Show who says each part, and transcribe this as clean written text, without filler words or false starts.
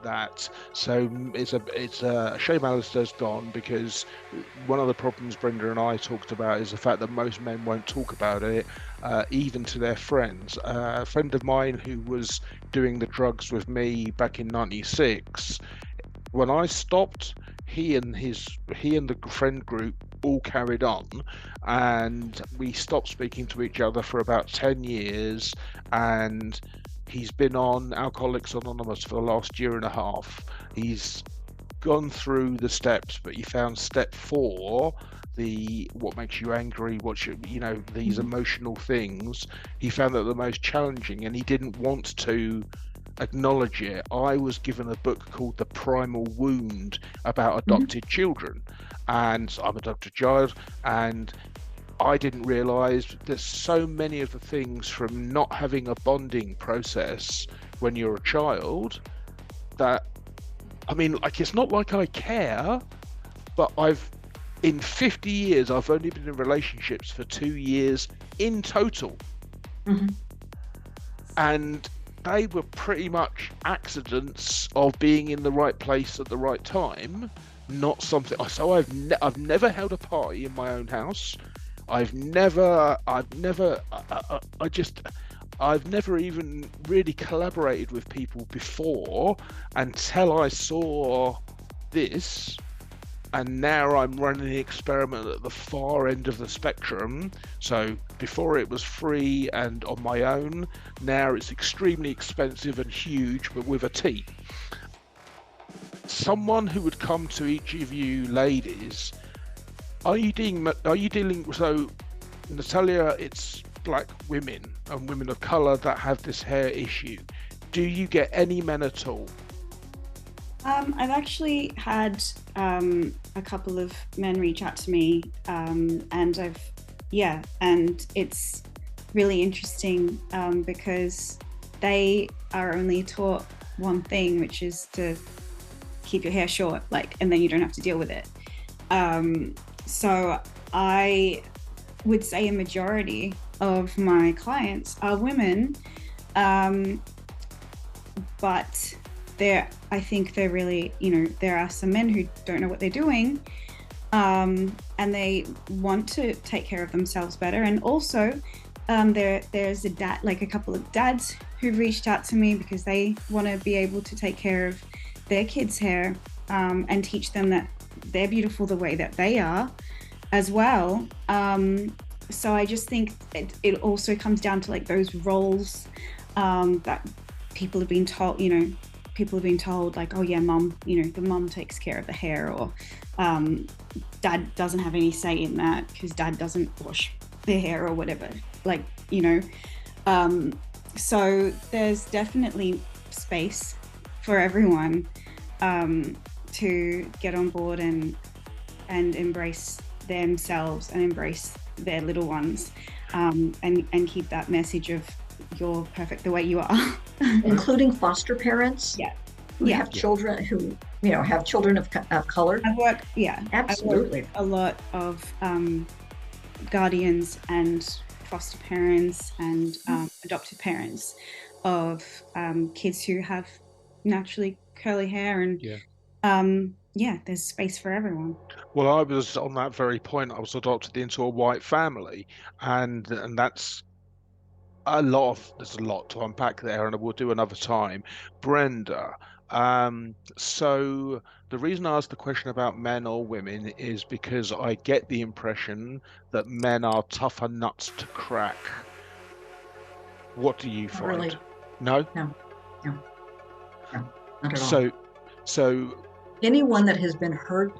Speaker 1: that. So it's a shame Alistair's gone, because one of the problems Brenda and I talked about is the fact that most men won't talk about it, even to their friends. A friend of mine who was doing the drugs with me back in '96, when I stopped, he and the friend group all carried on, and we stopped speaking to each other for about 10 years, and he's been on Alcoholics Anonymous for the last year and a half. He's gone through the steps, but he found step 4, the what makes you angry, these emotional things. He found that the most challenging, and he didn't want to acknowledge it. I was given a book called The Primal Wound about adopted children, and I'm an adopted child, and I didn't realize there's so many of the things from not having a bonding process when you're a child that, I mean, like, it's not like I care, but in 50 years, I've only been in relationships for 2 years in total. And they were pretty much accidents of being in the right place at the right time, not something. So I've never held a party in my own house. I've never even really collaborated with people before until I saw this. And now I'm running the experiment at the far end of the spectrum. So before it was free and on my own, now it's extremely expensive and huge, but with a T. Someone who would come to each of you ladies, are you dealing, so Natalia, it's black women and women of colour that have this hair issue. Do you get any men at all?
Speaker 2: I've actually had a couple of men reach out to me, and and it's really interesting because they are only taught one thing, which is to keep your hair short, and then you don't have to deal with it. So I would say a majority of my clients are women, but I think they're really, there are some men who don't know what they're doing, and they want to take care of themselves better. And also, there's a couple of dads who've reached out to me because they want to be able to take care of their kids' hair, and teach them that they're beautiful the way that they are as well. So I just think it also comes down to those roles that people have been told, oh yeah, mom, the mom takes care of the hair, or dad doesn't have any say in that because dad doesn't wash their hair or whatever. So there's definitely space for everyone to get on board and embrace themselves and embrace their little ones, and keep that message of you're perfect the way you are.
Speaker 3: Including foster parents. Who have children who have children of color.
Speaker 2: I work
Speaker 3: absolutely.
Speaker 2: I work with a lot of guardians and foster parents and adopted parents of kids who have naturally curly hair, and there's space for everyone.
Speaker 1: Well, I was on that very point. I was adopted into a white family, and that's there's a lot to unpack there, and we'll do another time. Brenda, so the reason I asked the question about men or women is because I get the impression that men are tougher nuts to crack. What do you find?
Speaker 3: Really?
Speaker 1: No,
Speaker 3: not at all.
Speaker 1: So anyone
Speaker 3: anyone that has been hurt